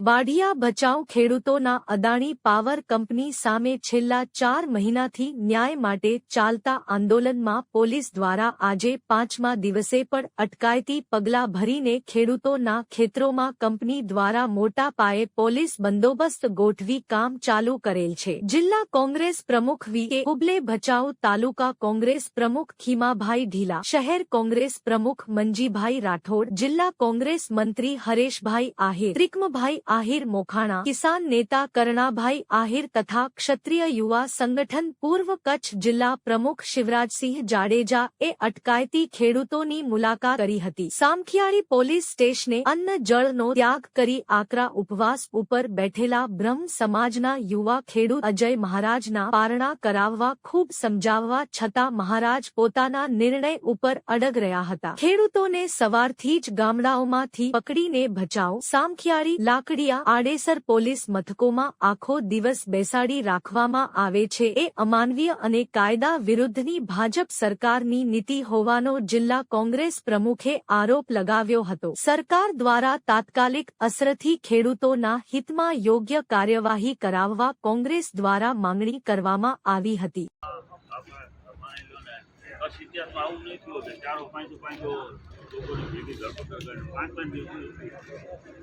વાઢિયા ભચાઉ ખેડૂતોના Adani power company સામે છેલ્લા 4 મહિનાથી ન્યાય માટે ચાલતા આંદોલનમાં પોલીસ દ્વારા આજે 5મા દિવસે પણ અટકાયતી પગલાં ભરીને ખેડૂતોના ખેતરોમાં કંપની દ્વારા મોટા પાયે પોલીસ બંદોબસ્ત ગોઠવી કામ ચાલુ કરેલ છે। જિલ્લા કોંગ્રેસ પ્રમુખ વી.કે. હુબલે, ભચાઉ તાલુકા કોંગ્રેસ પ્રમુખ ખીમાભાઈ ઢીલા, શહેર કોંગ્રેસ પ્રમુખ મંજીભાઈ રાઠોડ, જિલ્લા કોંગ્રેસ મંત્રી હરેશભાઈ આહિર, ત્રિકમભાઈ આહિર મોખાણા, કિસાન નેતા કરણાભાઈ આહિર તથા ક્ષત્રિય યુવા સંગઠન પૂર્વ કચ્છ જિલ્લા પ્રમુખ શિવરાજસિંહ જાડેજા એ અટકાયતી ખેડૂતોની મુલાકાત કરી હતી। સામખિયાળી પોલીસ સ્ટેશને અન્ન જળનો ત્યાગ કરી આકરા ઉપવાસ ઉપર બેઠેલા બ્રહ્મ સમાજના યુવા ખેડૂત અજય મહારાજના પારણા કરાવવા ખૂબ સમજાવવા છતાં મહારાજ પોતાના નિર્ણય ઉપર અડગ રહ્યા હતા। ખેડૂતોને સવારથી જ ગામડાઓમાંથી પકડીને ભચાઉ, સામખિયાળી, લાકડી, આડેસર પોલીસ મથકોમાં આખો દિવસ બેસાડી રાખવામાં આવે છે એ અમાનવીય અને કાયદા વિરુદ્ધની ભાજપ સરકારની નીતિ હોવાનો જિલ્લા કોંગ્રેસ પ્રમુખે આરોપ લગાવ્યો હતો। સરકાર દ્વારા તાત્કાલિક અસરથી ખેડૂતોના હિતમાં યોગ્ય કાર્યવાહી કરાવવા કોંગ્રેસ દ્વારા માંગણી કરવામાં આવી હતી।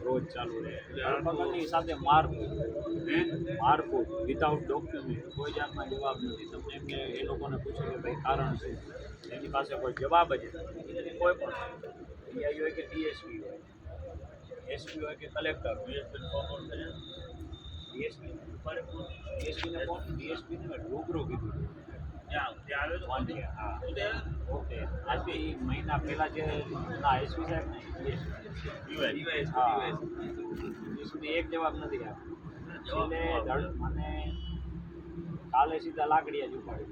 रोज चालू रहे साथे मारकूट विदाउट डॉक्यूमेंट कोई जातना जवाब नहीं। तमने एमने ए लोकोने पूछो कि भाई कारण शू, एनी पासे कोई जवाब ज नहीं। कोई पण पीआई होय के डीएसपी होय, एसपी होय के कलेक्टर होय, डीएसपी ने फोन डीएसपी ने रूबरू कीधुं ओके। आज महीना पहला जे ना एसपी साहेब ने एक जवाब नहीं आप्यो। મને કાલે સીધા લાકડીયા જ ઉપાડી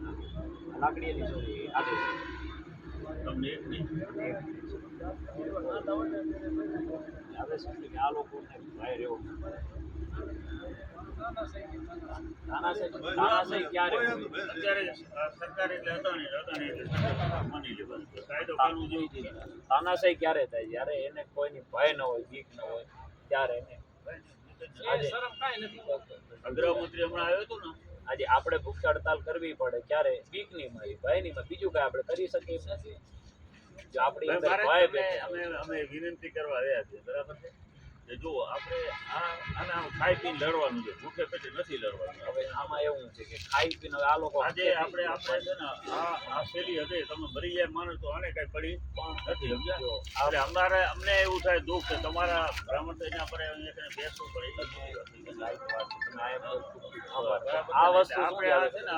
લાકડીયાની ચોરી આદેશ તમને એક નહીં આદેશ કે આ લોકોને ભાઈ રહ્યો તાનાશાહી ક્યારે અત્યારે સરકાર એટલે અદાણી માની લેવાનું કાયદો કાનૂન જેવી તાનાશાહી ક્યારે થાય જ્યારે એને કોઈની ભય ન હોય, બીક ન હોય ત્યારે એને શરમ કાંઈ નથી। ગૃહમંત્રી હમણાં આવ્યો હતો ને, આજે આપણે ભૂખ હડતાલ કરવી પડે ક્યારે બીક નહીં મારી, ભય નહીં, બીજું કાંઈ આપણે કરી શકીએ નથી। જો આપણી અંદર ભય અમે વિનંતી કરવા રહ્યા છીએ, બરાબર છે? જો આપણે આને ખાઈ પીને લડવાનું છે, ભૂખે પેટે નથી લડવાનું। હવે આમાં એવું છે કે ખાઈ પીને આ લોકો આજે આપણે છે ને આ શેરી હતી તમે મરી જાય માનો તો આને કઈ પડી નથી, સમજ્યા? એટલે અમને એવું થાય દુઃખ કે તમારા બ્રાહ્મણ થઈને આપણે અહીંયા બેસવું પડે। આ વસ્તુ આપણે આ છે ને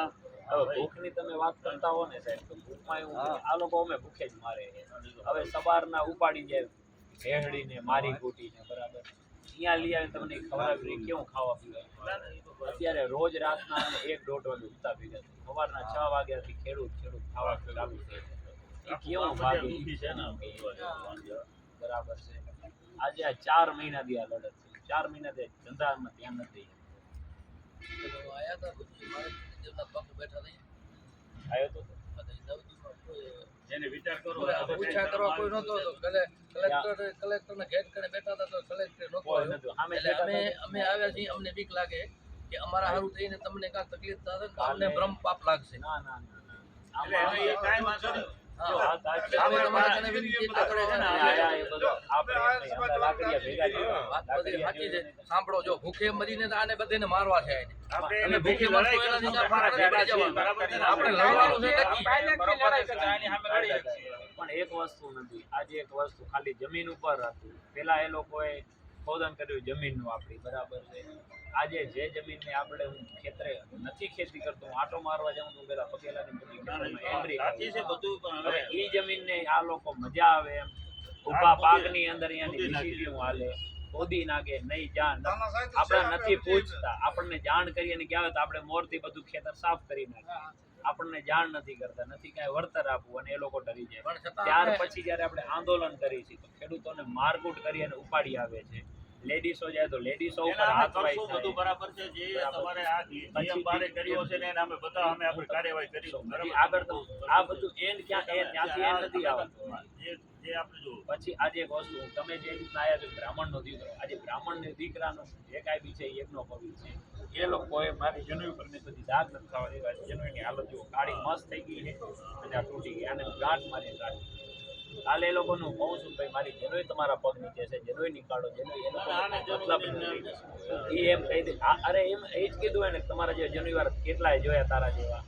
ભૂખની તમે વાત કરતા હો ને સાહેબ, તો ભૂખમાં એવું આ લોકો અમે ભૂખે જ મારે। હવે સવારના ઉપાડી જાય ભેહડીને મારી કૂટીને, બરાબર અહીંયા લઈ આવીને તમને ખવડાવી કેવું ખાવા પીવા। અત્યારે રોજ રાતના 1-1.5 વાગે ઉઠતા ભેગા થાય, સવારના 6 વાગ્યાથી ખેડૂત ખાવા ચાલુ થાય એ કેવું ભાગી છે ને, બરાબર છે? આજે આ 4 મહિનાથી આ લડત છે, 4 મહિનાથી ધંધામાં ધ્યાન નથી આવ્યો તો એને વિચાર કરો પૂછા કરવા કોઈ નતો, કલેક્ટરને ગેટ કરીને બેઠા હતા તો કલેક્ટર નતો આવ્યો। અમે આવ્યા છીએ, અમને બીક લાગે કે અમારા હારું થઈને તમને કાંઈક તકલીફ થશે તો અમને બ્રહ્મ પાપ લાગશે। ના ના ના એ કાંઈ વાંધો નહીં। સાંભળો, જો ભૂખે મરીને આને બધાને મારવા છે, પણ એક વસ્તુ નથી, આજે એક વસ્તુ ખાલી જમીન ઉપર હતું, પેલા એ લોકોએ ખોદન કર્યું જમીનનું આપણી, બરાબર છે? આજે જે જમીનને આપણે હું ખેતરે નથી ખેતી કરતો, હું આટો મારવા જાઉં તો પેલા પગેલાની બધી એન્ટ્રી હવે એ જમીનને આ લોકો મજા આવે એમ ઉભા પાકની અંદર અહીંયાની ડીસીપી હાલે ખોદી નાખે, નહીં જાણ આપણે નથી પૂછતા, આપણને જાણ કરીએ ને ક્યાં તો આપણે મોરથી બધું ખેતર સાફ કરી નાખીએ, આપણને જાણ નથી કરતા, નથી કાંઈ વળતર આપવું અને એ લોકો ડરી જાય। ત્યાર પછી જયારે આપણે આંદોલન કરી છીએ તો ખેડૂતોને મારકૂટ કરી અને ઉપાડી આવે છે, લેડીસો જાય તો લેડીસો ઉપર એના અમે હાથ વાય કરશું બધું બરાબર છે. જે તમારે આ નિયમ બારે કર્યો છે ને એને અમે બધા અમે આપણી કાર્યવાહી કરીશું. પછી આગળ તો આ બધું એન્ડ ક્યાં ત્યાંથી એન્ડ નથી આવતું. જે આપણે જો પછી આજે એક વસ્તુ તમે જે રીતના આવ્યા છો બ્રાહ્મણનો દીકરો, આજે બ્રાહ્મણનો દીકરાનો જે કાંઈ બી છે એ એકનો પવિત્ર છે. એ લોકોએ મારી જનોઈ પર મેં બધી દાગ નથી થવા દેવા. જનોઈની હાલત જુઓ, કાળી મસ્ત થઈ ગઈ છે અને આ તૂટી ગઈ. આને ગાંઠ મારી ગાંઠ. કાલે એ લોકોનું કહું છું ભાઈ મારી જનોઈ તમારા પગ નીચે છે, જનોઈ નીકાળો. જનોઈ એ લોકો મતલબ નથી. એ એમ કહી દે અરે એમ એ જ કીધું એને તમારા જે જનોઈ વાર કેટલાય જોયા તારા જેવા.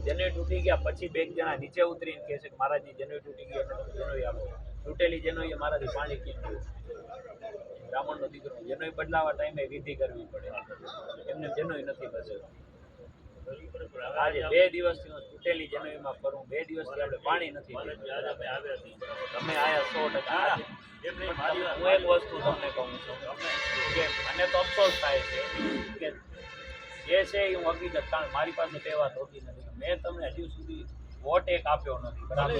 જનોઈ તૂટી ગયા પછી બે જણા નીચે ઉતરીને કહે છે કે મારાજી જનોઈ તૂટી ગઈ એટલે તમે જનોઈ આપો. તૂટેલી જનોઈ મારાથી પાણી કેમ પીવું? બ્રાહ્મણનો દીકરો જનોઈ બદલાવા ટાઈમે વિધિ કરવી પડે. એમને જનોઈ નથી બચે. આજે 2 દિવસથી હું તૂટેલી જનોઈમાં ફરું. 2 દિવસથી આપણે પાણી નથી પીવું. તમે આયા 100%. હું એક વસ્તુ તમને કહું છું કે મને તો અફસોસ થાય છે કે જે છે એ હું હકીકત, કારણ મારી પાસે બે વાત હોતી નથી. મેં તમને હજુ સુધી વોટ એક આપ્યો નથી. બરાબર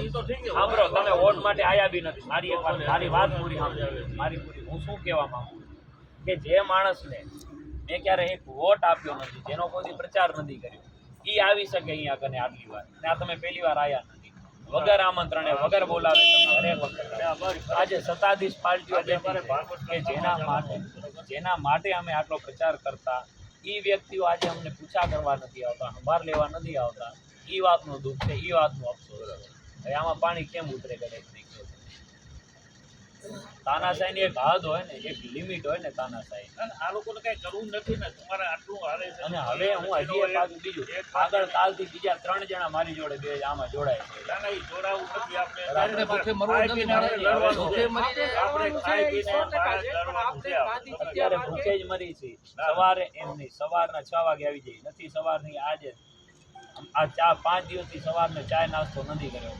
સાંભળો, તમે વોટ માટે આયા બી નથી. મારી એક વાત, મારી વાત પૂરી સાંભળો. મારી પૂરી હું શું કહેવા માંગુ છું કે જે માણસને મેં ક્યારે એક વોટ આપ્યો નથી, જેનો કોઈ પ્રચાર નથી કર્યો, એ આવી શકે અહીંયા કને આટલી વાર. ને આ તમે પહેલી વાર આવ્યા નથી. વગર આમંત્રણે વગર બોલાવે તમે હરેક વખત. આજે સત્તાધીશ પાર્ટીઓ કે જેના માટે અમે આટલો પ્રચાર કરતા, એ વ્યક્તિઓ આજે અમને પૂછા કરવા નથી આવતા, સંભાળ લેવા નથી આવતા. એ વાતનું દુઃખ છે, એ વાતનું અફસોસ છે. હવે આમાં પાણી કેમ ઉતરે કરે નહીં. તાનાશાહીની એક હદ હોય ને, એક લિમિટ હોય ને તાનાશાહી. આ લોકોને કઈ કરવું નથી ને તમારે આટલું હાલે છે. અને હવે હું હજી એક બાજુ બીજું આગળ કાલથી બીજા 3 જણા મારી જોડે બે આમાં જોડાય છે. ના, ના, ઈ જોડાવું નથી. આપણે ભૂખે મરવું નથી, આપણે લડવાનું ભૂખે છે. મરી જાય. આપણે ખાઈ પીને બહાર લડવાનું છે. અત્યારે ભૂખે જ મરી છે. સવારે એમ નહીં, સવારના 6 વાગે આવી જાય નથી. સવારની આજે આ 5 દિવસથી સવારને ચાય નાસ્તો નથી કર્યો.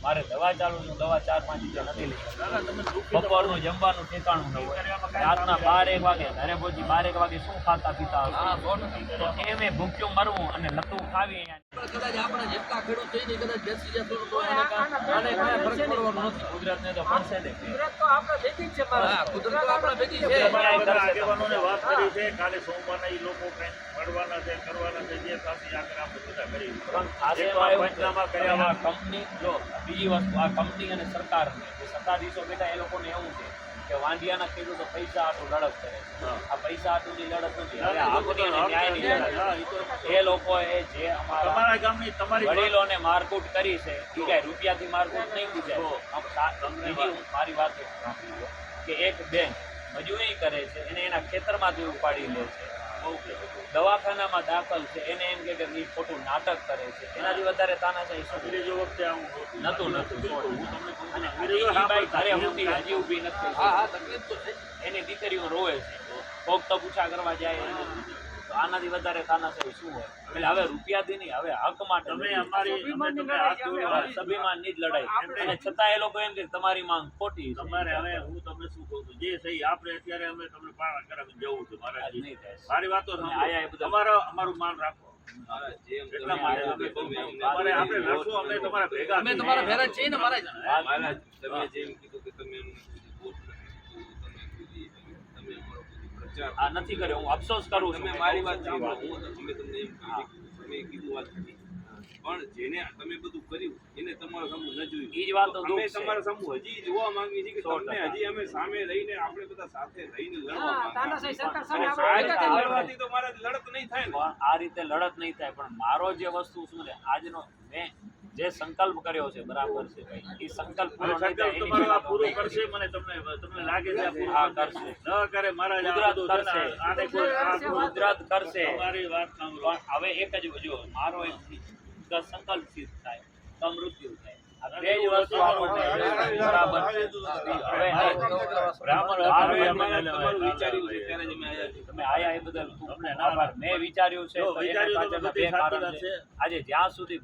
મારે દવા ચાલુ છે, દવા 4-5 દિવસ નથી લીધી. બપોરનું જમવાનું ઠેકાણું ન હોય. રાતના 12-1 વાગે ઘરે પહોંચી 12-1 વાગે શું ખાતા પીતા હશે? તો એમે ભૂખ્યું મરવું અને નતું ખાવી. કદાચ આપણે જેટલા ખેડૂત થઈ ને કદાચ બેસી જતો તો આને કાંઈ ફરક પડવાનો નથી. કુદરતને તો પડશે ને. કુદરત તો આપણે ભેગી જ છે. કુદરત તો આપણે ભેગી છે. બધા આગેવાનોને વાત કરી છે. કાલે સોમવારના ઈ લોકો કંઈક મળવાના છે, કરવાના છે. જે થશે આગળ આપણે બધા કરીશું. પણ ખાસ એમાં એવું છે કે આ કંપની, જો બીજી વસ્તુ, આ કંપની અને સરકારને જે સત્તાધીશો બેઠા એ લોકોને એવું છે કે વાંઢિયાના ખેડૂતો પૈસા હાટું લડત કરે છે. આ પૈસા હાટુંની લડત નથી. હવે હકની અને ન્યાયની લડત. એ લોકોએ જે અમારા તમારા ગામની તમારી વડીલોને મારકૂટ કરી છે, એ કાંઈ રૂપિયાથી મારકૂટ નહીં બીજી મારી વાત એ સાંભળી લો કે એક બેન મજૂરી કરે છે, એને એના ખેતરમાંથી ઉપાડી લે છે, દવાખાનામાં દાખલ છે, એને એમ કે એ ખોટું નાટક કરે છે. એનાથી વધારે તાનાશાહી શું? બીજી વખતે આવું નતું. અને બીજી બાઈ ઘરે ઊભી હજી ઊભી નથી. હા, તકલીફ તો છે. એની દીકરીઓ રોવે છે, કોક તો પૂછા કરવા જાય. તો આનાથી વધારે તાનાશાહી શું હોય? એટલે હવે રૂપિયાથી નહીં, હવે હક માટે તમે અમારી સ્વાભિમાનની જ લડાઈ. અને છતાં એ લોકો એમ કે તમારી માંગ ખોટી છે. તમારે હવે હું તમને શું કહું છું, જે સહી આપણે અત્યારે અમે તમને પાણા કરાવી જવું છે. આજ નહીં થાય. મારી વાતો આયા એ બધા અમારું માન રાખો. એટલા માટે અમારે આપણે લડશું. અમે તમારા ભેગા અમે તમારા ભેરા જ છીએ ને મહારાજ. તમે જેમ કીધું કે તમે અમને વોટ નથી આપ્યો, તમે કીધી તમે અમારો બધું પ્રચાર આ નથી કર્યો. હું અફસોસ કરું છું. તમે મારી વાત સાંભળો. અમે તમને એમ કહ્યું કે તમે કીધું વાત નથી, પણ જેને તમે બધું કર્યું એને તમારા સામું ન જોયું. ઈ જ વાત તો અમે દુઃખ છે. તમારા સામું હજી જોવા માંગીએ છીએ કે 100% તમને હજી અમે સામે રહીને આપણે બધા સાથે રહીને લડવા હા, માંગીએ. તાનાશાહી સરકાર સામે અને આપણે ભેગા થઈને લડવાથી તો મારે લડત નહીં થાય ને. પણ આ રીતે લડત નહીં થાય. પણ મારો જે વસ્તુ શું છે, આજનો મેં જે સંકલ્પ કર્યો છે, બરાબર છે ભાઈ, એ સંકલ્પ પૂરો નહીં થાય એની તમારું આ પહેલા પૂરું તો કરશે. મને તમને લાગે છે આ પૂરું હા, કરશે. કરશે. ન કરે મહારાજ આ કુદરત બધું છે ને, કરશે. આને કોઈ આ કુદરત કરશે. તમારી વાત સાંભળો. પણ હવે એક જ જો મારો એક સંકલ્પ સિદ્ધ થાય તો મૃત્યુ થાય. આ બે જ વસ્તુ આપણને બરાબર છે. હવે તમારું વિચાર્યું છે ત્યારે જ અમે આવ્યા છીએ. તમે આયા એ બદલ ખૂબ આભાર. મેં વિચાર્યું છે તો એના પાછળના બે કારણ છે. આજે જ્યાં સુધી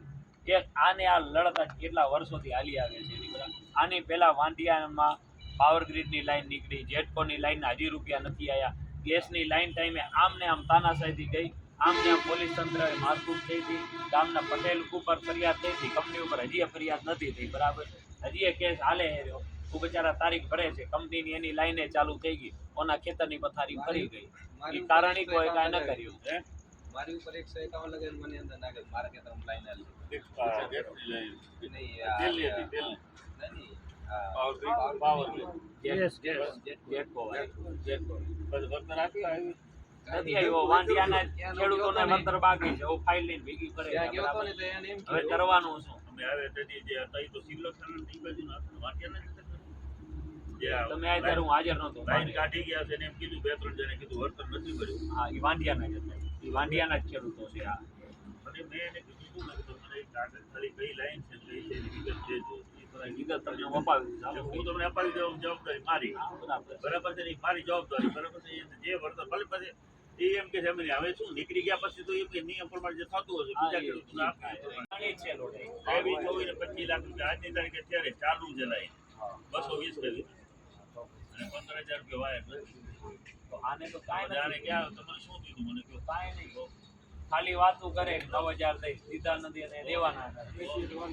કે આને આ લડત કેટલા વર્ષોથી હાલી આવે છે. બરાબર. આની પહેલા વાંઢિયામાં પાવર ગ્રીડની લાઈન નીકળી, જેટકોની લાઈન હજી રૂપિયા નથી આવ્યા, ગેસની લાઈન ટાઈમે આમ ને આમ તાનાશાહીથી ગઈ, આમ ને આમ પોલીસ તંત્રએ મારકૂટ થઈ હતી, ગામના પટેલ ઉપર ફરિયાદ થઈ હતી, કંપની ઉપર હજી એ ફરિયાદ નથી થઈ. બરાબર. હજી એ કેસ હાલે રહ્યો. તું બિચારા તારીખ ભરે છે, કંપનીની એની લાઈને ચાલુ થઈ ગઈ, કોના ખેતરની પથારી ફરી ગઈ, એ કારણે કોઈ કાંઈ ન કર્યું. મારી ઉપર 151 લગે મને અંદર નાખે મારા કે તમે લાઈન આલે નહીં નથી આવ્યો. વાંઢિયાના ખેડૂતોને વળતર બાકી છે, હવે ફાઇલ લઈને ભેગી કરે છે. ગયો તો ને તો એને એમ હવે કરવાનું શું? અમે આવે તેથી જે હતા એ તો સિવિલ લક્ષણ ની બાજુના હતા, વાંટિયાના જ હતા. જે આ તમે આ ત્યારે હું હાજર નહોતો. લાઈન કાઢી ગયા છે ને એમ કીધું, 2-3 જણે કીધું વળતર નથી ભર્યું. હા, એ વાંઢિયાના જ હતા, એ વાંઢિયાના જ ખેડૂતો છે. આ અને મેં એને કીધું ને તો મને એક કાગળ ખાલી કઈ લાઈન છે કઈ છે એની વિગત દેજો. વિગત તમને હું અપાવી દઈશ. એટલે હું તમને અપાવી દઉં, જવાબદારી મારી. બરાબર. બરાબર છે ને, ઈ મારી જવાબદારી. બરાબર છે, જે વળતર ભલે પછી એ એમ કે છે અમે હવે શું નીકળી ગયા પછી તો એમ કે નિયમ પ્રમાણે જે થતું હશે બીજા ખેડૂતોને આપીએ તો. ઘણી છે લોટે. 24 ને 25 લાખ રૂપિયા આજની તારીખે અત્યારે ચાલુ છે લાઈન 220 કરેલી અને 15,000 રૂપિયા વાયર નથી. તો આને તો કાંઈ જાણે નથી. ક્યાં તમારે શું કીધું મને કહો. કાંઈ નહીં. ખાલી વાતું કરે 9,000 દઈશ, દીધા નથી અને દેવાના હતા.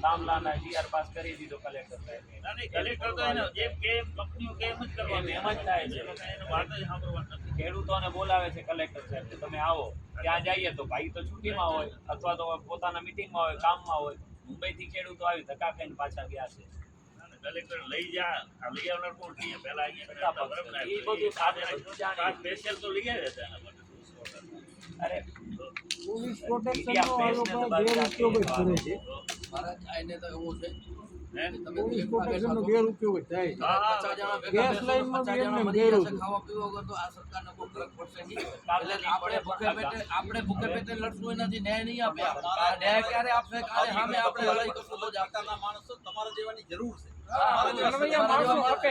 તાંબલાના GR પાસ કરી દીધો કલેક્ટર સાહેબે. ના નહીં, કલેક્ટર તો એને જેમ કે એમ કંપનીઓ કે એમ જ કરવાનું. એમ જ થાય છે. એને વાત જ સાંભળવાની નથી. ખેડૂતોને બોલાવે છે કલેક્ટર સાહેબ કે તમે આવો. ત્યાં જઈએ તો ભાઈ તો છુટ્ટીમાં હોય અથવા તો પોતાના મિટિંગમાં હોય, કામમાં હોય. મુંબઈથી ખેડૂતો આવી ધક્કા ખાઈને પાછા ગયા છે. કલેક્ટર લઈ જા, આ લઈ આવનાર કોણ છે? પહેલા અહીંયા બધા બરાબર ને? એ બધું સાથે જાણે. સ્પેશિયલ તો લઈ આવ્યા હતા એના માટે. અરે પોલીસ પ્રોટેક્શન નો આ મીડિયા લોકો પ્રેસને તો ગેરઉપયોગ જ કરે છે. મારા આઈને તો એવું છે હે? કે તમે પોલીસ એકમાં પ્રોટેક્શન નો બેઠા ગેરઉપયોગ જ થાય છે. હા, 50 જણા ભેગા ગેસ બેસો, લાઈનમાં 50 જણા બી એમને મરી જશે, ગેરઉપયોગ. ખાવા પીવા વગર તો આ સરકારને કોઈ ફરક પડશે નહીં. એટલે આપણે ભૂખે પેટે લડશું એનાથી ન્યાય નહીં આપે. આ ન્યાય ક્યારે આપશે? કાલે સામે આપણે લડાઈ કરશું તો જ આપશે. માણસો તમારા જેવાની જરૂર છે લડવૈયા માણસો આપે.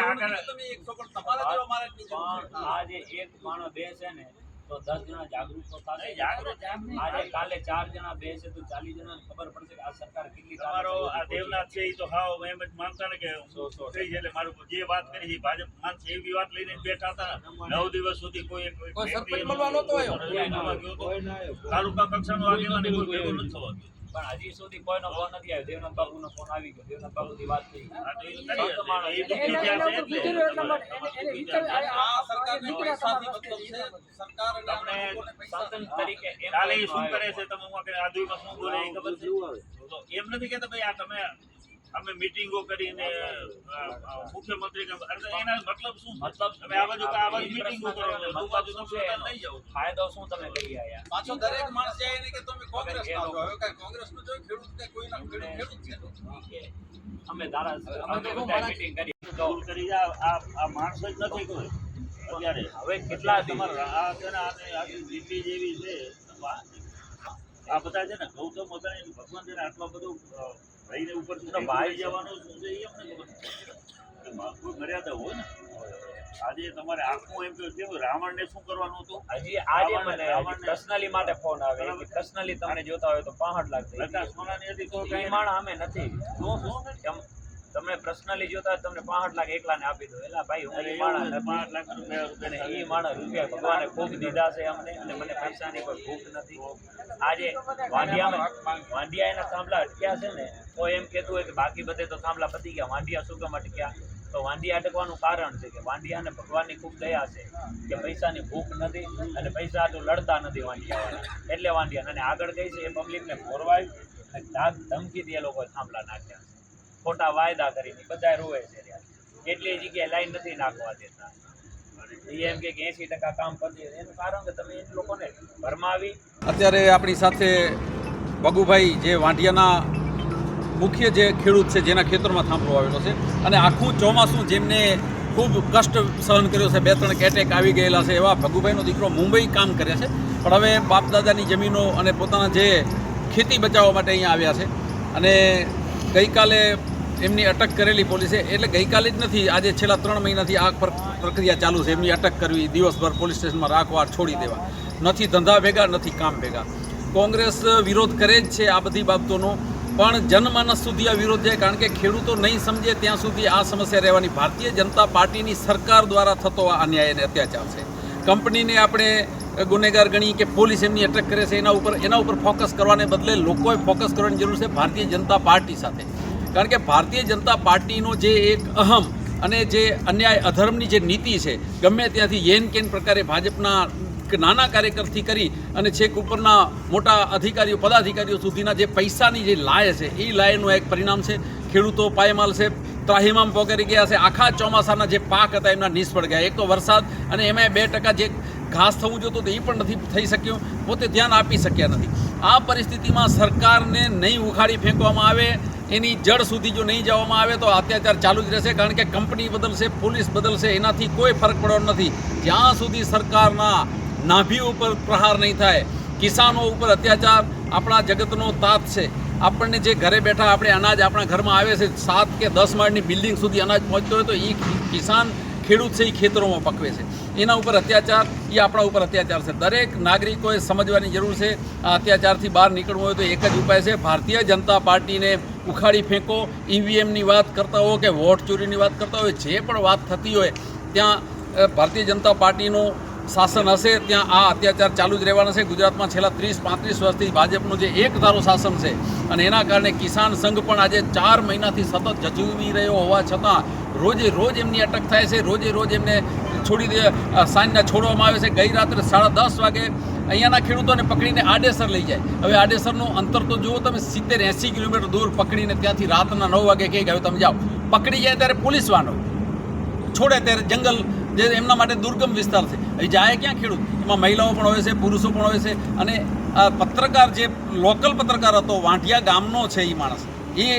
આપણે તમે 100 પણ તમારા જેવા મારે એટલી જરૂર છે. પણ આ જે એક માણસ બે છે ને તો 10 જણા જાગૃત તો થશે. જાગૃત આજે કાલે 4 જણા બે છે તો 40 જણાને ખબર પડશે કે આ સરકાર કેટલી તમારો આ દેવનાથ છે એ તો હાવ એમ જ માનતા ને કે સો. થઈ છે. એટલે મારું જે વાત કરી છે ભાજપ માનશે એવી વાત લઈને જ બેઠા હતા. 9 દિવસ સુધી કોઈ સરપંચ મળવા નહોતો આવ્યો. તાલુકા કક્ષાનો આગેવાન કોઈ ભેગો નથી થવા ગયો. પણ હજી સુધી કોઈનો ફોન નથી આવ્યો. દેવનાથ બાબુનો ફોન આવી ગયો. દેવનાથ બાબુની વાત થઈ. આ તો એ કરી હશે. એ દુઃખી થયા છે એટલે આ સરકારને પૈસાથી મતલબ છે. સરકાર અને તમને લોકોને પૈસા શાસન તરીકે એમ કાલે એ શું કહેવાય. કરે છે તમે હું કે આદુમાં શું બોલે એ ખબર છે? તો એમ નથી કહેતા ભાઈ આ તમે અમે મીટિંગો કરીને મુખ્યમંત્રી એના મતલબ શું? મતલબ તમે આ બાજુ આ બાજુ મીટિંગો કરો, આ બાજુ તમે લઈ જાઓ. ફાયદો શું તમે કરી આયા? પાછો દરેક માણસ જાય ને કે તમે કોંગ્રેસ ના છો. હવે કઈ કોંગ્રેસ નું જોઈ ખેડૂત કે કોઈના ખેડૂત છે. અમે બધા મીટિંગ કરી દૂર કરી આ માણસો જ નથી કોઈ અત્યારે. હવે કેટલા દિવસ તમારા આ છે ને આ જીપી જેવી છે આ બધા છે ને ગૌતમ અદાણી ભગવાન છે ને આટલા બધું રહીને ઉપર સુધી ભાઈ જવાનું શું છે એ અમને ખબર નથી. કોઈ મર્યાદા હોય ને. આજે તમારે આખું એમ કહ્યું રાવણને શું કરવાનું હતું? હજી આજે મને પર્સનલી માટે ફોન આવે કે પર્સનલી તમને જોતા હોય તો 65 લાખ દઈ લતા સોનાની હતી તો એ કઈ માણસ અમે નથી. તમે પર્સનલી જોતા હોય તમને 65 લાખ એકલાને આપી દો. એલા ભાઈ હું એ માણસ નથી. 5 લાખ રૂપિયા અને એ માણસ રૂપિયા ભગવાને ખૂબ દીધા છે અમને અને મને પૈસાની કોઈ ભૂખ નથી. આજે વાંઢિયા એના થાંભલા અટક્યા છે ને તો એમ કહેતું હોય કે બાકી બધે તો થાંભલા પતી ગયા, વાંઢિયા શું કેમ અટક્યા? તો વાંઢિયા અટકવાનું કારણ છે કે વાંઢિયાને ભગવાનની ખૂબ દયા છે કે પૈસાની ભૂખ નથી અને પૈસા આટલું લડતા નથી વાંઢિયાવાળા. એટલે વાંઢિયા અને આગળ ગઈ છે એ પબ્લિકને ફોરવાય અને ધાક ધમકીથી એ લોકોએ થાંભલા નાખ્યા છે. ખોટા વાયદા કરીને બધા રોવે છે. કેટલી જગ્યાએ લાઈન નથી નાખવા દેતા. એ એમ કે 80% કામ પતી જાય. એનું કારણ કે તમે એ લોકોને ભરમાવી. અત્યારે આપણી સાથે ભગુભાઈ જે વાંઢિયાના મુખ્ય જે ખેડૂત છે જેના ખેતરમાં થાંભલો આવેલો છે અને આખું ચોમાસું જેમને ખૂબ કષ્ટ સહન કર્યો છે, 2-3 એટેક આવી ગયેલા છે, એવા ભગુભાઈનો દીકરો મુંબઈ કામ કરે છે પણ હવે બાપ દાદાની જમીનો અને પોતાના જે ખેતી બચાવવા માટે અહીંયા આવ્યા છે. અને ગઈકાલે એમની અટક કરેલી પોલીસે, એટલે ગઈકાલે જ નથી, આજે છેલ્લા 3 મહિનાથી આ પ્રક્રિયા ચાલુ છે. એમની અટક કરવી, દિવસભર પોલીસ સ્ટેશનમાં રાખવા, છોડી દેવા. નથી ધંધા ભેગા, નથી કામ ભેગા. કોંગ્રેસ વિરોધ કરે જ છે આ બધી બાબતોનો, પણ જનમાનસ સુધી આ વિરોધ છે કારણ કે ખેડૂતો નહીં સમજે ત્યાં સુધી આ સમસ્યા રહેવાની. ભારતીય જનતા પાર્ટીની સરકાર દ્વારા થતો આ અન્યાય અને અત્યાચાર છે. કંપનીને આપણે ગુનેગાર ગણી કે પોલીસ એમની અટક કરે છે એના ઉપર ફોકસ કરવાને બદલે લોકોએ ફોકસ કરવાની જરૂર છે ભારતીય જનતા પાર્ટી સાથે. કારણ કે ભારતીય જનતા પાર્ટીનો જે એક અહમ અને જે અન્યાય અધર્મની જે નીતિ છે, ગમે ત્યાંથી યેન કેન પ્રકારે ભાજપના નાના કાર્યકરથી કરી અને છેક ઉપરના મોટા અધિકારીઓ પદાધિકારીઓ સુધીના જે પૈસાની જે લાય છે એ લાયનું એક પરિણામ છે. ખેડૂતો પાયમાલ છે, ત્રાહિમામ પોકારી ગયા છે. આખા ચોમાસાના જે પાક હતા એમના નિષ્ફળ ગયા. એક તો વરસાદ અને એમાં 2% જે ઘાસ થવું જોતું તો એ પણ નથી થઈ શક્યું, પોતે ધ્યાન આપી શક્યા નથી. આ પરિસ્થિતિમાં સરકારને નહીં ઉખાડી ફેંકવામાં આવે, એની જડ સુધી જો નહીં જવામાં આવે તો અત્યાચાર ચાલુ જ રહેશે. કારણ કે કંપની બદલશે, પોલીસ બદલશે, એનાથી કોઈ ફરક પડવાનો નથી જ્યાં સુધી સરકારના નાભી ઉપર પ્રહાર નહીં થાય. કિસાનો ઉપર અત્યાચાર આપણા જગતનો તાત છે. આપણને જે ઘરે બેઠા આપણે અનાજ આપણા ઘરમાં આવે છે, 7 કે 10 માળની બિલ્ડિંગ સુધી અનાજ પહોંચતો હોય તો એ કિસાન ખેડૂત છે એ ખેતરોમાં પકવે છે. એના ઉપર અત્યાચાર એ આપણા ઉપર અત્યાચાર છે. દરેક નાગરિકોએ સમજવાની જરૂર છે. આ અત્યાચારથી બહાર નીકળવું હોય તો એક જ ઉપાય છે, ભારતીય જનતા પાર્ટીને ઉખાડી ફેંકો. ઈવીએમની વાત કરતા હો કે વોટ ચોરીની વાત કરતા હોય, જે પણ વાત થતી હોય ત્યાં ભારતીય જનતા પાર્ટીનું શાસન હશે, ત્યાં આ અત્યાચાર ચાલુ જ રહેવાના છે. ગુજરાતમાં છેલ્લા 30-35 વર્ષથી ભાજપનું જે એકધારું શાસન છે અને એના કારણે કિસાન સંઘ પણ આજે 4 મહિનાથી સતત જજુમી રહ્યો હોવા છતાં રોજે રોજ એમની અટક થાય છે, રોજે રોજ એમને સાંજના છોડવામાં આવે છે. ગઈ રાત્રે 10:30 વાગે અહીંયાના ખેડૂતોને પકડીને આડેસર લઈ જાય. હવે આડેસરનું અંતર તો જુઓ તમે, 70-80 કિલોમીટર દૂર પકડીને ત્યાંથી રાતના 9 વાગે કહે કે હવે તમે જાઓ. પકડી જાય ત્યારે પોલીસ વાહનો, છોડે ત્યારે જંગલ જે એમના માટે દુર્ગમ વિસ્તાર છે. હવે જાય ક્યાં ખેડૂત? એમાં મહિલાઓ પણ હોય છે, પુરુષો પણ હોય છે. અને આ પત્રકાર જે લોકલ પત્રકાર હતો, વાંઢિયા ગામનો છે એ માણસ, એ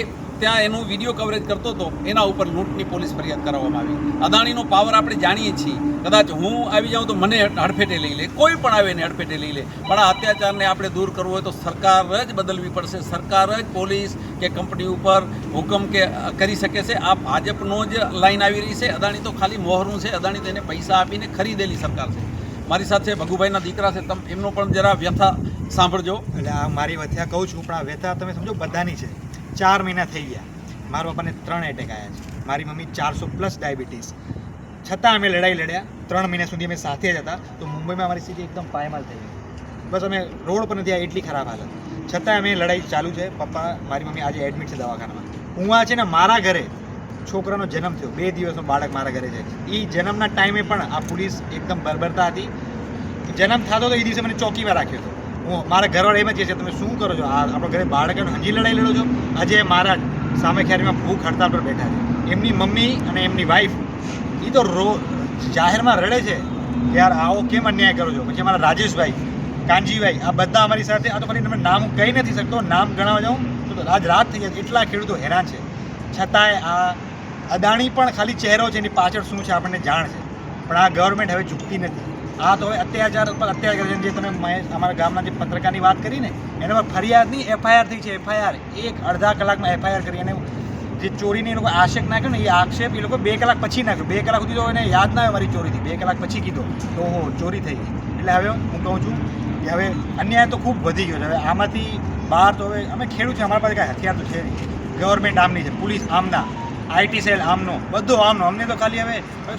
ત્યાં એનું વિડીયો કવરેજ કરતો હતો, એના ઉપર લૂંટની પોલીસ ફરિયાદ કરાવવામાં આવી. અદાણીનો પાવર આપણે જાણીએ છીએ. કદાચ હું આવી જાઉં તો મને હડફેટે લઈ લે, કોઈ પણ આવે ને હડફેટે લઈ લે. પણ આ અત્યાચારને આપણે દૂર કરવો હોય તો સરકાર જ બદલવી પડશે. સરકાર જ પોલીસ કે કંપની ઉપર હુકમ કે કરી શકે છે. આ ભાજપનો જ લાઈન આવી રહી છે. અદાણી તો ખાલી મોહરું છે. અદાણી તેને પૈસા આપીને ખરીદેલી સરકાર છે. મારી સાથે ભગુભાઈના દીકરા છે, તમે એમનો પણ જરા વ્યથા સાંભળજો. એટલે આ મારી વ્યથા કહું છું, પણ આ વ્યથા તમે સમજો બધાની છે. 4 મહિના થઈ ગયા, મારા પપ્પાને 3 એટેક આવ્યા છે, મારી મમ્મી 400+ ડાયાબિટીસ, છતાં અમે લડાઈ લડ્યા. 3 મહિના સુધી અમે સાથે જ હતા. તો મુંબઈમાં અમારી સ્થિતિ એકદમ પાયમાલ થઈ ગઈ. બસ અમે રોડ પર નથી, એટલી ખરાબ હાલત, છતાં અમે લડાઈ ચાલુ છે. પપ્પા મારી મમ્મી આજે એડમિટ છે દવાખાનામાં. હું આ છે ને મારા ઘરે છોકરાનો જન્મ થયો, 2 દિવસનો બાળક મારા ઘરે છે. એ જન્મના ટાઈમે પણ આ પોલીસ એકદમ બરબરતા હતી. જન્મ થતો તો એ દિવસે મને ચોકીમાં રાખ્યો હતો. હું મારા ઘરવાળા એમ જ છે, તમે શું કરો છો? આ આપણો ઘરે બાળકનો હજી લડાઈ લડો છો? આજે મારા સામે ખેરીમાં ભૂખ હડતાલ પર બેઠા છે. એમની મમ્મી અને એમની વાઈફ એ તો જાહેરમાં રડે છે કે યાર આવો કેમ અન્યાય કરો છો. પછી અમારા રાજેશભાઈ, કાનજીભાઈ, આ બધા અમારી સાથે. આ તો ખાલી તમે નામ હું કહી નથી શકતો, નામ ગણાવવા જાઉં તો આજ રાત થઈ જાય. એટલા ખેડૂતો હેરાન છે. છતાંય આ અદાણી પણ ખાલી ચહેરો છે, એની પાછળ શું છે આપણને જાણ છે. પણ આ ગવર્મેન્ટ હવે ઝૂકતી નથી. આ તો હવે અત્યાચાર પર અત્યાચાર કરે છે. જે તમે અમારા ગામના જે પત્રકારની વાત કરી ને, એના પર ફરિયાદ નહીં, FIR થઈ છે. FIR 1-1.5 કલાકમાં FIR કરી. અને જે ચોરીની એ લોકો આક્ષેપ નાખ્યો ને, એ આક્ષેપ એ લોકો 2 કલાક પછી નાખ્યો. 2 કલાક સુધી તો એને યાદ ના આવે મારી ચોરીથી. 2 કલાક પછી કીધો તો ચોરી થઈ ગઈ. એટલે હવે હું કહું છું કે હવે અન્યાય તો ખૂબ વધી ગયો છે. હવે આમાંથી બહાર તો હવે અમે ખેડૂત છે, અમારા પાસે કાંઈ હથિયાર તો છે નહીં. ગવર્મેન્ટ આમની છે, પોલીસ આમના, IT સેલ આમનો, બધું આમનો. અમને તો ખાલી હવે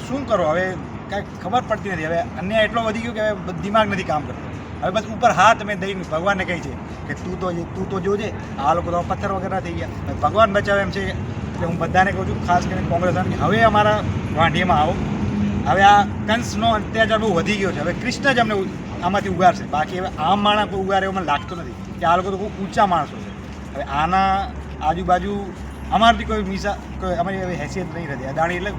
શું કરો, હવે કાંઈ ખબર પડતી નથી. હવે અન્યાય એટલો વધી ગયો કે હવે દિમાગ નથી કામ કરતો. હવે બસ ઉપર હાથ મેં દઈને ભગવાનને કહી છે કે તું તો જોજે. આ લોકો તો પથ્થર વગેરે થઈ ગયા. ભગવાન બચાવે એમ છે. એટલે હું બધાને કહું છું, ખાસ કરીને કોંગ્રેસ, હવે અમારા વાંઢીમાં આવો. હવે આ કંસનો અત્યાચાર બહુ વધી ગયો છે. હવે કૃષ્ણ જ અમને આમાંથી ઉગારશે. બાકી હવે આમ માણસ કોઈ ઉગારે એવું મને લાગતું નથી કે આ લોકો તો ખૂબ ઊંચા માણસો છે. હવે આના આજુબાજુ અમારાથી કોઈ અમારી હવે હેસિયત નહીં રહેતી. અદાણી એટલે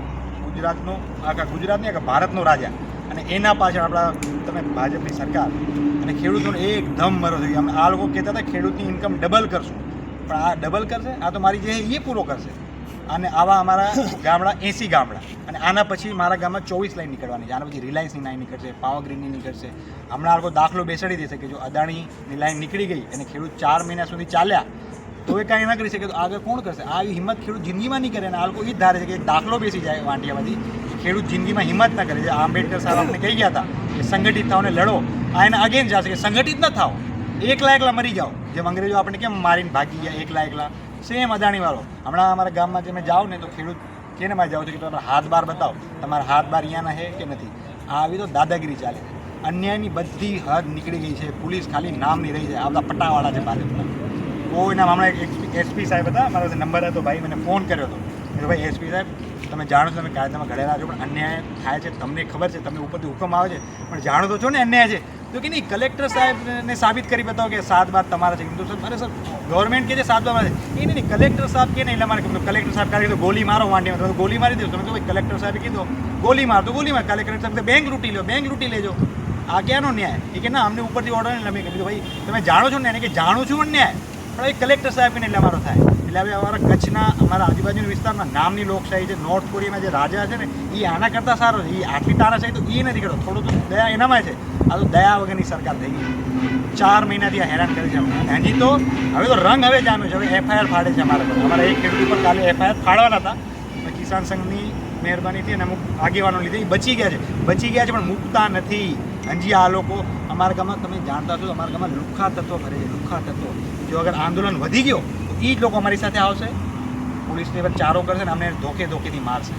ગુજરાતનો, આખા ગુજરાતની, આખા ભારતનો રાજા. અને એના પાછળ આપણા તમે ભાજપની સરકાર અને ખેડૂતોને એકદમ મરો થઈ ગયો. આ લોકો કહેતા હતા ખેડૂતની ઇન્કમ ડબલ કરશું, પણ આ ડબલ કરશે? આ તો મારી જે એ પૂરો કરશે. અને આવા અમારા ગામડા 80 ગામડા. અને આના પછી મારા ગામમાં 24 લાઈન નીકળવાની છે. આના પછી રિલાયન્સની લાઈન નીકળશે, પાવરગ્રીડની નીકળશે. હમણાં આ લોકો દાખલો બેસાડી દેશે કે જો અદાણીની લાઈન નીકળી ગઈ અને ખેડૂત 4 મહિના સુધી ચાલ્યા તો એ કાંઈ ના કરી શકે, તો આગળ કોણ કરશે? આવી હિંમત ખેડૂત જિંદગીમાં નહીં કરે. અને આ લોકો એ જ ધારે છે કે એક દાખલો બેસી જાય વાંઢિયામાંથી, ખેડૂત જિંદગીમાં હિંમત ના કરે. જે આંબેડકર સાહેબ આપણે કહી ગયા હતા કે સંગઠિત થાવ ને લડો, આ એના અગેન જશે કે સંગઠિત ન થાવ, એકલા મરી જાઓ. જેમ અંગ્રેજો આપણે કેમ મારીને ભાગી ગયા એકલા, સેમ અદાણીવાળો. હમણાં અમારા ગામમાં જે મેં જાઓ ને તો ખેડૂત કેને માં જાઓ છો કે તમારા હાથ બાર બતાવો, તમારા હાથ બાર અહીંયાના છે કે નથી. આવી તો દાદાગીરી ચાલે. અન્યાયની બધી હદ નીકળી ગઈ છે. પોલીસ ખાલી નામની રહી છે. આ બધા પટ્ટાવાળા છે ભાજપના. કોઈના હમણાં એક એસપી સાહેબ હતા, મારા પાસે નંબર હતો, ભાઈ મને ફોન કર્યો હતો કે ભાઈ એસપી સાહેબ તમે જાણો છો, તમે કાયદામાં ઘડેલા છો, પણ અન્યાય થાય છે, તમને ખબર છે, તમને ઉપરથી હુકમ આવે છે, પણ જાણો તો છો ને અન્યાય છે. તો કે નહીં, કલેક્ટર સાહેબને સાબિત કરી બતાવો કે 7 બાર તમારા છે. તો સર અરે સર ગવર્મેન્ટ કે છે 7 બાર છે, એ નહીં કલેક્ટર સાહેબ કે નહીં, એટલે મારે કલેક્ટર સાહેબ કાઢી ગોલી મારો વાંટીમાં, તમે ગોલી મારી દો. તમે તો ભાઈ કલેક્ટર સાહેબે કીધું ગોલી માર તો ગોલી માર, કલેક્ટર સાહેબ બેંક લૂંટી લો, બેંક લૂંટી લેજો. આ ક્યાંનો ન્યાય? એ કે ના અમને ઉપરથી ઓર્ડર નહીં. મેં કીધું ભાઈ તમે જાણો છો ને, કે જાણું છું પણ ન્યાય, પણ હવે કલેક્ટર સાહેબ કે એટલે અમારો થાય. એટલે હવે અમારા કચ્છના અમારા આજુબાજુના વિસ્તારમાં નામની લોકશાહી છે. નોર્થ કોરિયામાં જે રાજા છે ને, એ આના કરતાં સારો છે. એ આટલી તાનાશાહી તો એ નથી કરતો, થોડું તો દયા એનામાં છે. આ તો દયા વગરની સરકાર થઈ ગઈ. 4 મહિનાથી આ હેરાન કરે છે અમને. હજી તો હવે તો રંગ હવે જામ્યો છે. હવે એફઆઈઆર ફાડે છે અમારા પર. અમારા એક ખેડૂત પર કાલે એફઆઈઆર ફાડવાના હતા, પણ કિસાન સંઘની મહેરબાનીથી અને અમુક આગેવાનો લીધે એ બચી ગયા છે, પણ મૂકતા નથી. હજી આ લોકો અમારા ગામમાં તમે જાણતા છો, અમારા ગામમાં લુખ્ખા તત્વો ફરે છે, લુખ્ખા તત્વો. જો અગર આંદોલન વધી ગયો તો એ જ લોકો અમારી સાથે આવશે, પોલીસની પર ચારો કરશે ને અમને ધોકેથી મારશે.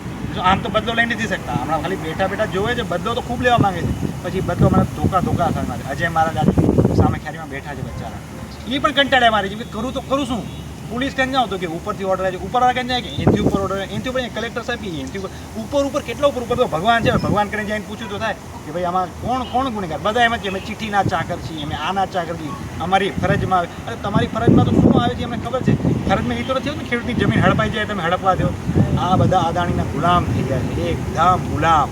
આમ તો બદલો લઈ નથી શકતા. હમણાં ખાલી બેઠા જોવે છે, બદલો તો ખૂબ લેવા માંગે છે, પછી બદલો મને ધોકા થવાના છે. અજય મારા સામે ખેરીમાં બેઠા છે બચારા, એ પણ કંટાળ્યા મારી છે. કરું તો કરું શું? પોલીસ કેમ જાઓ તો કે ઉપરથી ઓર્ડર આવે છે, ઉપરવાળા કેમ જાય કે એનથી ઉપર ઓર્ડર, એનથી ઉપર કલેક્ટર સાહેબ કે એનથી ઉપર કેટલા ઉપર તો ભગવાન છે. ભગવાન કરીને જઈને પૂછ્યું તો થાય કે ભાઈ આમાં કોણ ગુનેગાર? બધા એમ જ કે અમે ચિઠ્ઠીના ચાકર છીએ, અમે આના ચાકર છીએ, અમારી ફરજમાં આવે. અરે તમારી ફરજમાં તો શું આવે છે અમને ખબર છે. ફરજમાં એ તો નથી હોતું ને ખેડૂતની જમીન હડપાઈ જાય તમે હડપવા દો. આ બધા અદાણીના ગુલામ થઈ ગયા છે, એકદમ ગુલામ.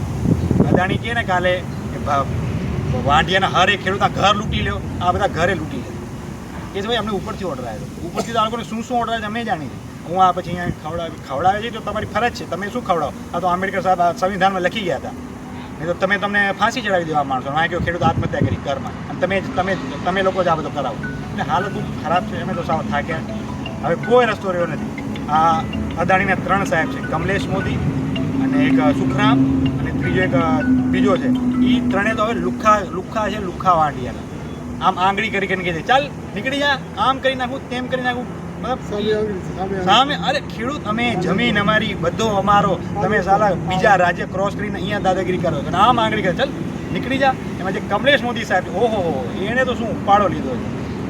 અદાણી કહે ને કાલે વાંઢિયાના હર એક ખેડૂતના ઘર લૂંટી લ્યો, આ બધા ઘરે લૂંટી લે. કે ભાઈ અમને ઉપરથી ઓર્ડર આવ્યો, ઉપરથી તો આ લોકોને શું ઓર્ડર આવે છે અમે જાણીએ. હું આ પછી અહીંયા ખવડાવે છે તો તમારી ફરજ છે, તમે શું ખવડાવો? આ તો આંબેડકર સાહેબ આ સંવિધાનમાં લખી ગયા હતા. નહીં તો તમને ફાંસી ચડાવી દેવા માણસો. આ કહ્યું ખેડૂત આત્મહત્યા કરી ઘરમાં, અને તમે લોકો જ આ બધો કરાવો. એટલે હાલત બહુ ખરાબ છે. અમે તો સાવ થાક્યા. હવે કોઈ રસ્તો રહ્યો નથી. આ અદાણીના 3 સાહેબ છે, કમલેશ મોદી અને એક સુખરામ અને બીજો છે. એ ત્રણેય તો હવે લુખ્ખા છે, લુખ્ખા વાંઢિયાના. આમ આંગળી કરીને કહે છે ચાલ નીકળી જા, આમ કરી નાખું, તેમ કરી નાખું. મતલબ સામે અરે ખેડૂત અમે જમીન અમારી બધો અમારો, તમે સાલા બીજા રાજ્ય ક્રોસ કરીને અહીંયા દાદાગીરી કરો છો, આમ આંગળી કરે ચાલ નીકળી જા. એમાં જે કમલેશ મોદી સાહેબ, ઓહો એણે તો શું ઉપાડો લીધો છે.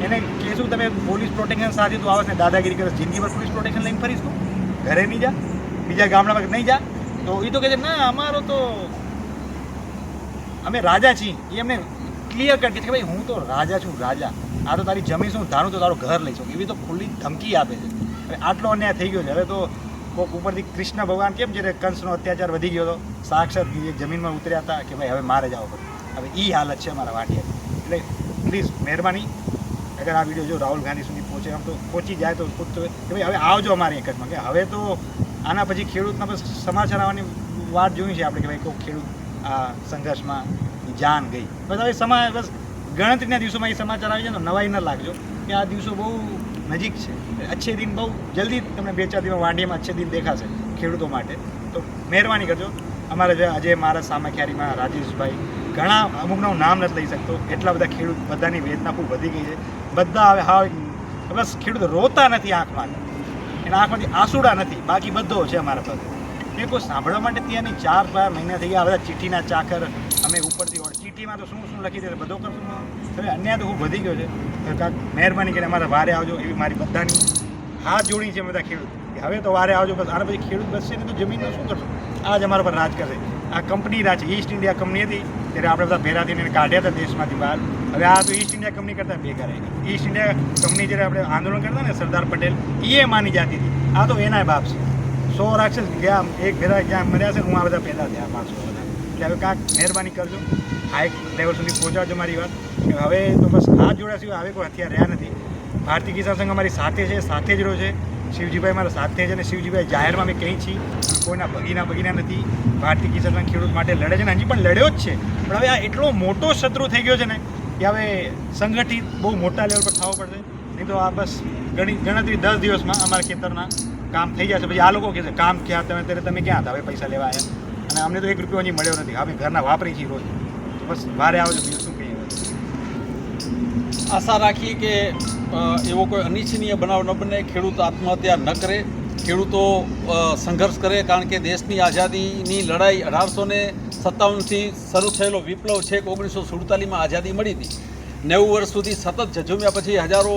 એને કહેશું તમે પોલીસ પ્રોટેક્શન સાથે તું આવે ને દાદાગીરી કરે, જિંદગી પર પોલીસ પ્રોટેક્શન લઈને ફરીશ તું? ઘરે નહીં જા, બીજા ગામડામાં નહીં જા. તો એ તો કહે છે ના અમારો તો અમે રાજા છીએ. એ એમને ક્લિયર કટ કે ભાઈ હું તો રાજા છું, રાજા. આ તો તારી જમીન શું ધારું તો તારું ઘર લઈશું, એવી તો ખુલ્લી ધમકી આપે છે. હવે આટલો અન્યાય થઈ ગયો છે. હવે તો કોઈક ઉપરથી કૃષ્ણ ભગવાન કેમ જ્યારે કંસનો અત્યાચાર વધી ગયો હતો, સાક્ષાત જમીનમાં ઉતર્યા હતા કે ભાઈ હવે મારે જવું પડે. હવે એ હાલત છે અમારા વાંઢિયાની. એટલે પ્લીઝ મહેરબાની, અગર આ વિડીયો જો રાહુલ ગાંધી સુધી પહોંચે, આમ તો પહોંચી જાય તો ખુદ તો કે ભાઈ હવે આવજો અમારી એકટમાં. કે હવે તો આના પછી ખેડૂતના બસ સમાચાર આવવાની વાત જોઈ છે આપણે કે ભાઈ કોઈ ખેડૂત આ સંઘર્ષમાં જાન ગઈ. બસ હવે બસ ગણતરીના દિવસોમાં એ સમાચાર આવી જાય તો નવાઈ ન લાગજો કે આ દિવસો બહુ નજીક છે. અચ્છે દિન બહુ જલ્દી તમને 2-4 દિવસ વાંઢિયામાં અચ્છે દિન દેખાશે ખેડૂતો માટે. તો મહેરબાની કરજો. અમારા જે આજે મારા સામે ખ્યારીમાં રાજેશભાઈ, ઘણા અમુકનું નામ નથી લઈ શકતો, એટલા બધા ખેડૂત, બધાની વેદના ખૂબ વધી ગઈ છે. બધા હવે હા બસ ખેડૂત રોતા નથી આંખમાં, એના આંખમાંથી આંસુડા નથી, બાકી બધો છે અમારા પાસે. એ કોઈ સાંભળવા માટે ત્યાં નહીં. 4 મહિના થઈ ગયા, બધા ચિઠ્ઠીના ચાકર, અમે ઉપરથી ચિઠ્ઠીમાં તો શું લખી દે બધો કરશું. હવે અન્યાય તો ખૂબ વધી ગયો છે. કાંઈક મહેરબાની કરીને અમારા વારે આવજો એવી મારી બધાની હાથ જોડી છે બધા ખેડૂત. હવે તો વારે આવજો. બસ આના પછી ખેડૂત બચશે ને તો જમીનનું શું કરશું? આ જ અમારા પર રાજ કરશે. આ કંપની રાજ છે. ઈસ્ટ ઇન્ડિયા કંપની હતી ત્યારે આપણે બધા ભેરા થઈને કાઢ્યા હતા દેશમાંથી બહાર. હવે આ તો ઈસ્ટ ઇન્ડિયા કંપની કરતાં બેકાર આવી ગઈ. ઈસ્ટ ઇન્ડિયા કંપની જ્યારે આપણે આંદોલન કરતા ને સરદાર પટેલ, એ માની જતી હતી. આ તો એનાય બાપ છે. 100 રાક્ષસ ગયા, એક ભેરા ક્યાં મર્યા છે, હું આ બધા પેદા થયા 500 બધા. એટલે હવે કાંઈક મહેરબાની કરજો, હાઈ લેવલ સુધી પહોંચાડજો મારી વાત. કે હવે તો બસ હાથ જોડ્યા સિવાય હવે કોઈ હથિયાર રહ્યા નથી. ભારતીય કિસાન સંઘ અમારી સાથે છે, સાથે જ રહ્યો છે. શિવજીભાઈ મારા સાથે છે, અને શિવજીભાઈ જાહેરમાં અમે કહી છીએ, કોઈના ભગીના નથી. ભારતીય કિસાન સંઘ ખેડૂત માટે લડે છે ને હજી પણ લડ્યો જ છે. પણ હવે આ એટલો મોટો શત્રુ થઈ ગયો છે ને કે હવે સંગઠિત બહુ મોટા લેવલ પર થવો પડશે. નહીં તો આ બસ ગણતરી 10 દિવસમાં અમારા ખેતરના કામ થઈ જશે. પછી આ લોકો કહે છે કામ ક્યાં તમે ક્યાં હતા, હવે પૈસા લેવા આવ્યા, અને અમને તો 1 રૂપિયો હજી મળ્યો નથી. અમે ઘરના વાપરી છીએ રોજ. તો બસ વારે આવજો, બીજું શું કહીએ. આશા રાખીએ કે એવો કોઈ અનિચ્છનીય બનાવ ન બને, ખેડૂત આત્મહત્યા ન કરે, ખેડૂતો સંઘર્ષ કરે. કારણ કે દેશની આઝાદીની લડાઈ 1857થી શરૂ થયેલો વિપ્લવ છે. 1947માં આઝાદી મળી હતી. 90 વર્ષ સુધી સતત ઝઝુમ્યા પછી હજારો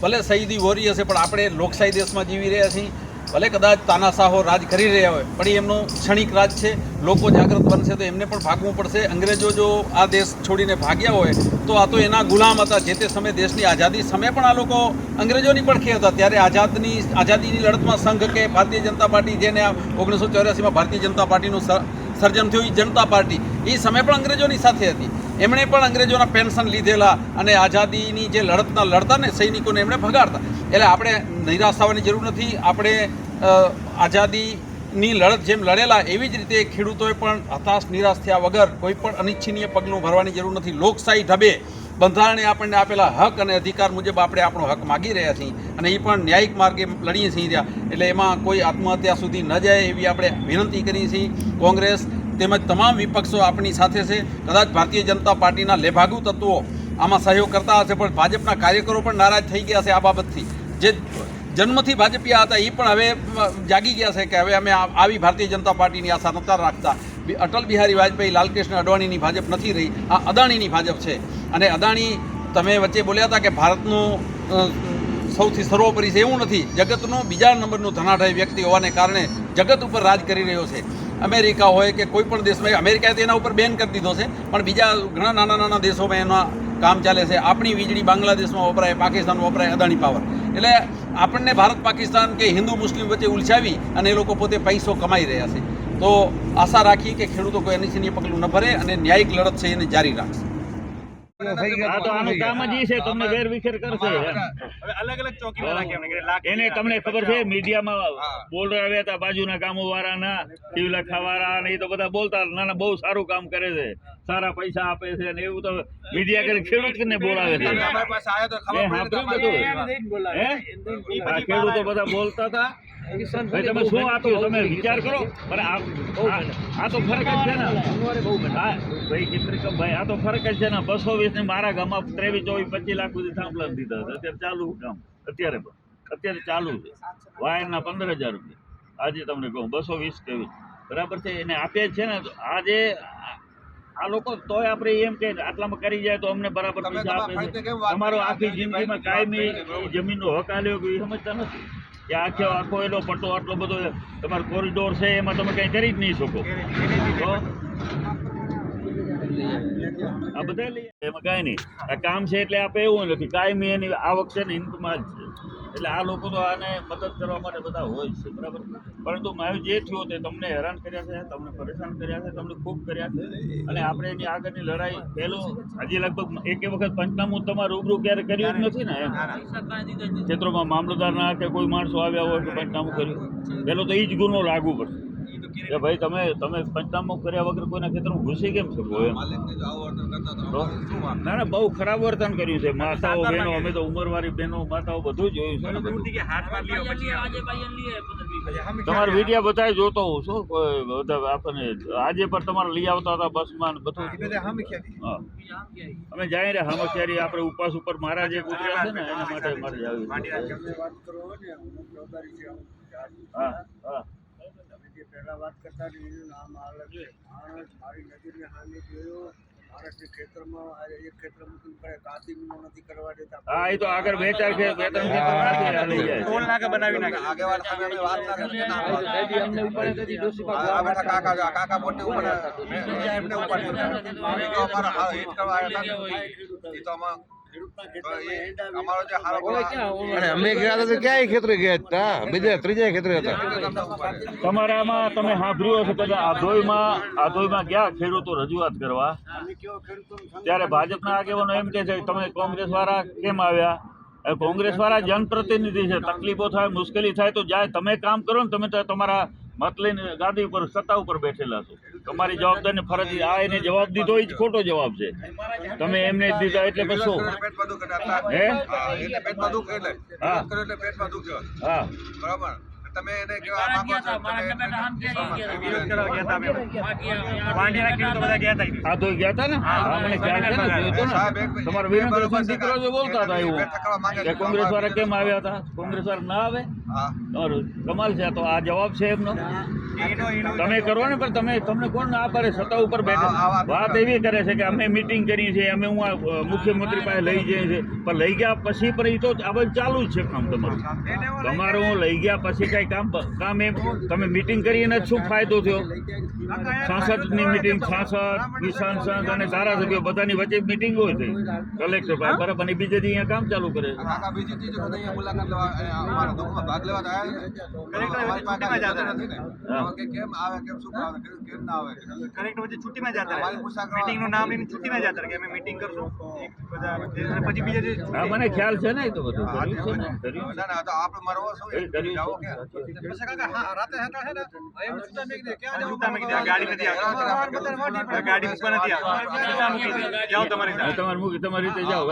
ભલે શહીદી વોરી હશે પણ આપણે લોકશાહી દેશમાં જીવી રહ્યા છીએ. ભલે કદાચ તાનાશાહો રાજ કરી રહ્યા હોય પણ એ એમનું ક્ષણિક રાજ છે. લોકો જાગૃત બનશે તો એમને પણ ભાગવું પડશે. અંગ્રેજો જો આ દેશ છોડીને ભાગ્યા હોય તો આ તો એના ગુલામ હતા. જે તે સમયે દેશની આઝાદી સમયે પણ આ લોકો અંગ્રેજોની પડખે હતા. ત્યારે આઝાદીની લડતમાં સંઘ કે ભારતીય જનતા પાર્ટી, જેને 1984માં ભારતીય જનતા પાર્ટીનું સર્જન થયું, એ જનતા પાર્ટી એ સમયે પણ અંગ્રેજોની સાથે હતી. એમણે પણ અંગ્રેજોના પેન્શન લીધેલા અને આઝાદીની જે લડતા ને સૈનિકોને એમણે ભગાડતા. એટલે આપણે નિરાશ થવાની જરૂર નથી. આપણે આઝાદીની લડત જેમ લડેલા એવી જ રીતે ખેડૂતોએ પણ હતાશ નિરાશ થયા વગર કોઈ પણ અનિચ્છનીય પગલું ભરવાની જરૂર નથી. લોકશાહી ઢબે બંધારણે આપણને આપેલા હક અને અધિકાર મુજબ આપણે આપણો હક માગી રહ્યા છીએ અને એ પણ ન્યાયિક માર્ગે લડીએ છીએ રહ્યા. એટલે એમાં કોઈ આત્મહત્યા સુધી ન જાય એવી આપણે વિનંતી કરીએ છીએ. કોંગ્રેસ તેમજ તમામ વિપક્ષો આપણી સાથે છે. કદાચ ભારતીય જનતા પાર્ટીના લેભાગુ તત્વો આમાં સહયોગ કરતા હશે પણ ભાજપના કાર્યકરો પણ નારાજ થઈ ગયા છે આ બાબતથી. જે જન્મથી ભાજપીયા હતા એ પણ હવે જાગી ગયા છે કે હવે અમે આવી ભારતીય જનતા પાર્ટીની આશા નતા રાખતા. અટલ બિહારી વાજપેયી, લાલકૃષ્ણ અડવાણીની ભાજપ નથી રહી, આ અદાણીની ભાજપ છે. અને અદાણી, તમે વચ્ચે બોલ્યા હતા કે ભારતનું સૌથી સર્વોપરી છે, એવું નથી. જગતનો બીજા નંબરનું ધનાઢ્ય વ્યક્તિ હોવાને કારણે જગત ઉપર રાજ કરી રહ્યો છે. અમેરિકા હોય કે કોઈ પણ દેશમાં, અમેરિકાએ તો એના ઉપર બેન કરી દીધો છે પણ બીજા ઘણા નાના દેશોમાં એના કામ ચાલે છે. આપણી વીજળી બાંગ્લાદેશમાં વપરાય, પાકિસ્તાનમાં વપરાય, અદાણી પાવર. એટલે આપણને ભારત પાકિસ્તાન કે હિન્દુ મુસ્લિમ વચ્ચે ઉલઝાવી અને એ લોકો પોતે પૈસો કમાઈ રહ્યા છે. તો આશા રાખી કે ખેડૂતો કોઈ અનિચ્છનીય પગલું ન ભરે અને ન્યાયિક લડત છે એને જારી રાખશે. આ તો આનું કામ જ ઈ છે, તમને વેરવિખેર કરશે. એને તમને ખબર છે મીડિયામાં બોલ રહ્યા હતા બાજુના ગામો વાળાના, શિવલખા વાળા ને એ તો બધા બોલતા ના બહુ સારું કામ કરે છે, સારા પૈસા આપે છે ને એવું તો મીડિયા કરી ખેડૂતને બોલાવે છે. ખેડૂતો બધા બોલતા હતા. ભાઈ તમે શું આપ્યું તમે વિચાર કરો. આ તો ફરક જ છે ને ભાઈ ચિત્રકમભાઈ, આ તો ફરક જ છે ને. 220 ને મારા ગામમાં 23, 24, 25 લાખ સુધી થાંભલા દીધા હતા. અત્યારે ચાલુ કામ અત્યારે ચાલુ છે. વાયરના 15,000 રૂપિયા આજે તમને કહું 220 કેવી બરાબર છે. એને આપે જ છે ને. આજે આ લોકો તોય આપણે એમ કે આટલામાં કરી જાય તો અમને બરાબર પૈસા આપે છે. તમારો આખી જિંદગીમાં કાયમી જમીનનો હક આલ્યો એ સમજતા નથી કે આખો એનો પટ્ટો આટલો બધો તમારો કોરિડોર છે એમાં તમે કંઈ કરી જ નહીં શકો. તો આ બધા લઈએ એમાં કાંઈ નહીં. આ કામ છે એટલે આપણે એવું નથી. કાયમી એની આવક છે ને ઇન્કમમાં જ છે. એટલે આ લોકો તો આને મદદ કરવા માટે બધા હોય છે બરાબર. પરંતુ મારું જે થયું તે તમને હેરાન કર્યા છે, તમને પરેશાન કર્યા છે, તમને ખૂબ કર્યા છે. અને આપણે એની આગળની લડાઈ પહેલું હજી લગભગ એક વખત પંચનામું તમારું રૂબરૂ ક્યારે કર્યું જ નથી ને. એમ ક્ષેત્રોમાં મામલતદારના કે કોઈ માણસો આવ્યા હોય કે પંચનામું કર્યું, પહેલો તો એ જ ગુનો લાગુ પડશે કે ભાઈ તમે પંચનામું કર્યા વગર કોઈના ખેતરમાં ઘૂસી કેમ શકો એમ. ના બહુ ખરાબ વર્તન કર્યું છે. માતાઓ બહેનો, અમે તો ઉંમરવાળી બહેનો માતાઓ બધું જોયું છે. તમારા વિડીયો બધા જોતો હોઉં છું. આપણને આજે પણ તમારે લઈ આવતા હતા બસમાં બધું. હા અમે જાય રે હમખિયારી આપણે ઉપવાસ ઉપર મહારાજ એક ઉતર્યા છે ને એના માટે મારે જાવું. હા હા પહેલા વાત કરતા એનું નામ અલગ છે. મારી નજરની સામે જોયો મારા ખેતરમાં એક ખેતરમાં કાતિંગમાં નથી કરવા દેતા. હા એ તો આગળ બે ત્રણ ખેતર લઈ જાય. ટોલ નાકા બનાવી નાખે. આગેવાન સામે અમે વાત ના કરી. અમને ઉપર કદી દોષી કાકા મોટે ઉપર એમને ઉપર અમારા હિટ કરવા આવ્યા હતા. એ તો અમારો જે હારો અમે ગયા હતા ક્યાંય ખેતરે ગયા હતા, બીજા ત્રીજા ખેતરે હતા. તમારામાં તમે સાંભળ્યું હશે કદાચ આધોઈમાં ગયા ખેડૂતો રજૂઆત કરવા, ત્યારે ભાજપના આગેવાનો એમ કહે છે તમે કોંગ્રેસ વાળા કેમ આવ્યા. કોંગ્રેસ વાળા જનપ્રતિનિધિ છે. તકલીફો થાય, મુશ્કેલી થાય તો જાય. તમે કામ કરો ને. તમે તો તમારા મત લઈને ગાદી ઉપર સત્તા ઉપર બેઠેલા છો. તમારી જવાબદારી ફરજ આ એને જવાબ દીધો એ જ ખોટો જવાબ છે. તમે એમને જ દીધા એટલે પછી હે હા બરાબર. તમે એને કેવા માંગો છો આ તો ગયા હતા ને. હા મને ખ્યાલ છે ને, જોયું હતું ને. તમારા વીરેન્દ્રસિંહ દીકરો જો બોલતા હતા એવું કે કોંગ્રેસ વાળા કેમ આવ્યા હતા. કોંગ્રેસ વાળા ના આવે. તમારું કમાલ છે. તો આ જવાબ છે એમનો. તમે કરો ને, પણ તમને કોણ ના પાડે? સત્તા ઉપર બેઠા વાત એવી કરે છે કે અમે મીટિંગ કરી છે, અમે હું આ મુખ્યમંત્રી પાસે લઈ જઈએ છીએ, પણ લઈ ગયા પછી પણ એ તો આ બધું ચાલુ જ છે કામ તમારું લઈ ગયા પછી કઈ કામ એમ તમે મીટિંગ કરીને શું ફાયદો થયો? સાંસદની મીટિંગ, સાંસદ, કિસાન સંઘ અને ધારાસભ્યો બધાની વચ્ચે મીટિંગ હોય છે કલેક્ટર પાસે, બરાબર, અને બીજે દી અહીંયા કામ ચાલુ કરે છે. હા, મને ખ્યાલ છે ને, એ તો બધું કર્યું છે ને, કર્યું છે. તમારી રીતે જાઓ,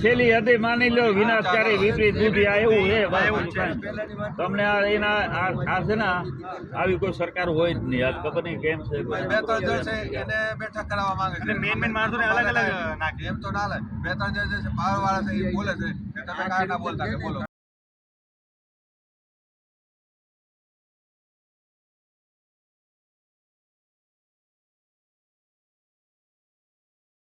છેલ્લી હતી માની લો વિનાશકારી વિપરીત બુદ્ધિ આ એવું છે. તમને આ છે ને આવી કોઈ સરકાર હોય જ નહીં. આ ખબર નહીં કેમ છે. બેઠક કરાવવા માંગે મેન માણસોને અલગ અલગ નાખે એમ તો ના લે. 2-3 જે છે પાવર વાળા છે એ બોલે છે કે તમે કાંઈ ના બોલતા કે બોલો.